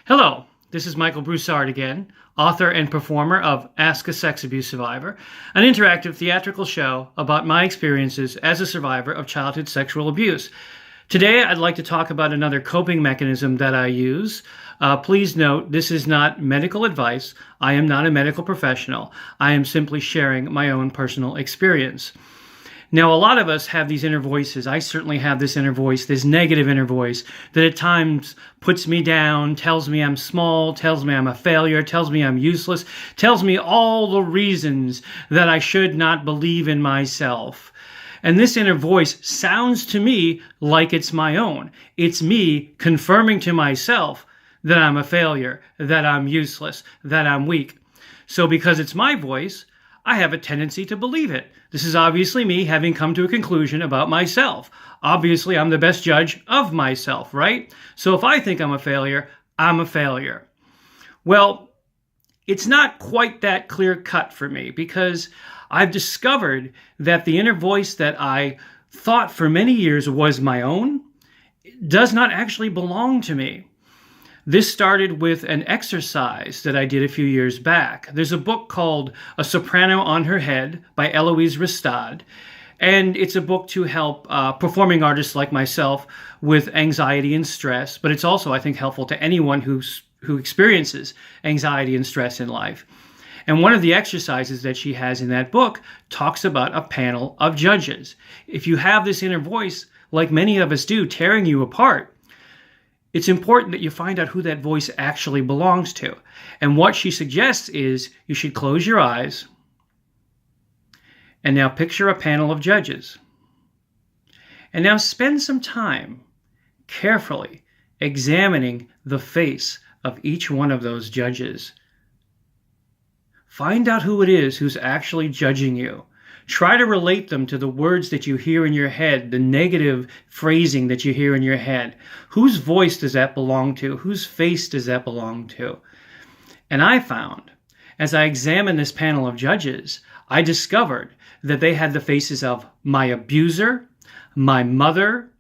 Hello, this is Michael Broussard again, author and performer of Ask a Sex Abuse Survivor, an interactive theatrical show about my experiences as a survivor of childhood sexual abuse. Today, I'd like to talk about another coping mechanism that I use. Please note, this is not medical advice. I am not a medical professional. I am simply sharing my own personal experience. Now, a lot of us have these inner voices. I certainly have this inner voice, this negative inner voice that at times puts me down, tells me I'm small, tells me I'm a failure, tells me I'm useless, tells me all the reasons that I should not believe in myself. And this inner voice sounds to me like it's my own. It's me confirming to myself that I'm a failure, that I'm useless, that I'm weak. So because it's my voice, I have a tendency to believe it. This is obviously me having come to a conclusion about myself. Obviously, I'm the best judge of myself, right? So if I think I'm a failure, I'm a failure. Well, it's not quite that clear cut for me because I've discovered that the inner voice that I thought for many years was my own does not actually belong to me. This started with an exercise that I did a few years back. There's a book called A Soprano on Her Head by Eloise Ristad, and it's a book to help performing artists like myself with anxiety and stress, but it's also, I think, helpful to anyone who experiences anxiety and stress in life. And one of the exercises that she has in that book talks about a panel of judges. If you have this inner voice, like many of us do, tearing you apart, it's important that you find out who that voice actually belongs to. And what she suggests is you should close your eyes and now picture a panel of judges. And now spend some time carefully examining the face of each one of those judges. Find out who it is who's actually judging you. Try to relate them to the words that you hear in your head, the negative phrasing that you hear in your head. Whose voice does that belong to? Whose face does that belong to? And I found, as I examined this panel of judges, I discovered that they had the faces of my abuser, my mother,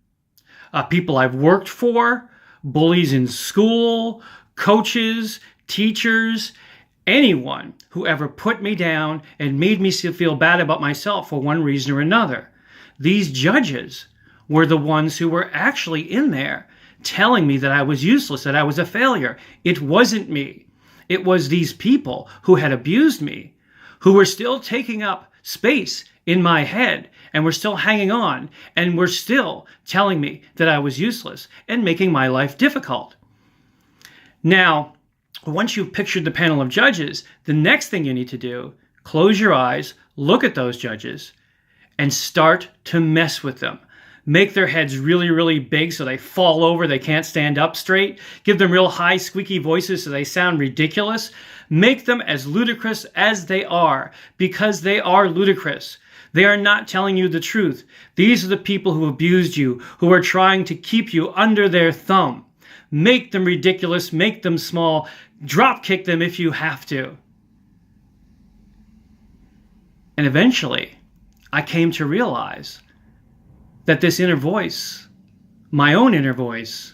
people I've worked for, bullies in school, coaches, teachers, anyone who ever put me down and made me feel bad about myself for one reason or another. These judges were the ones who were actually in there telling me that I was useless, that I was a failure. It wasn't me. It was these people who had abused me, who were still taking up space in my head and were still hanging on and were still telling me that I was useless and making my life difficult. Now, once you've pictured the panel of judges, the next thing you need to do, close your eyes, look at those judges, and start to mess with them. Make their heads really, really big so they fall over, they can't stand up straight. Give them real high, squeaky voices so they sound ridiculous. Make them as ludicrous as they are, because they are ludicrous. They are not telling you the truth. These are the people who abused you, who are trying to keep you under their thumb. Make them ridiculous, make them small, drop kick them if you have to. And eventually, I came to realize that this inner voice, my own inner voice,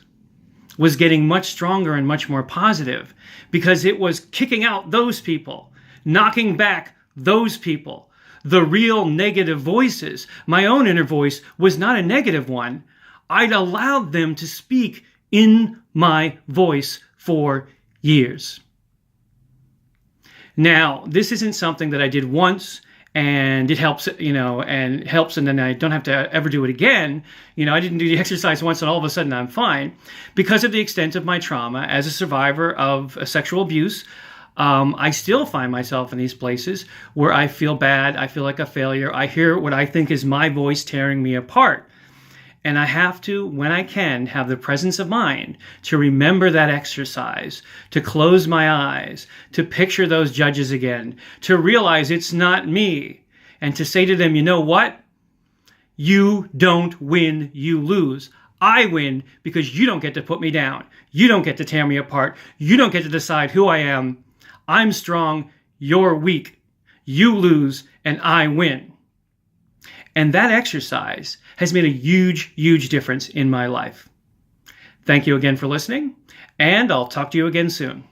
was getting much stronger and much more positive because it was kicking out those people, knocking back those people, the real negative voices. My own inner voice was not a negative one. I'd allowed them to speak in my voice for years. Now, this isn't something that I did once and it helps, and then I don't have to ever do it again. I didn't do the exercise once and all of a sudden I'm fine. Because of the extent of my trauma as a survivor of sexual abuse, I still find myself in these places where I feel bad, I feel like a failure, I hear what I think is my voice tearing me apart. And I have to, when I can, have the presence of mind to remember that exercise, to close my eyes, to picture those judges again, to realize it's not me, and to say to them, you know what? You don't win, you lose. I win because you don't get to put me down. You don't get to tear me apart. You don't get to decide who I am. I'm strong, you're weak. You lose, and I win. And that exercise has made a huge, huge difference in my life. Thank you again for listening, and I'll talk to you again soon.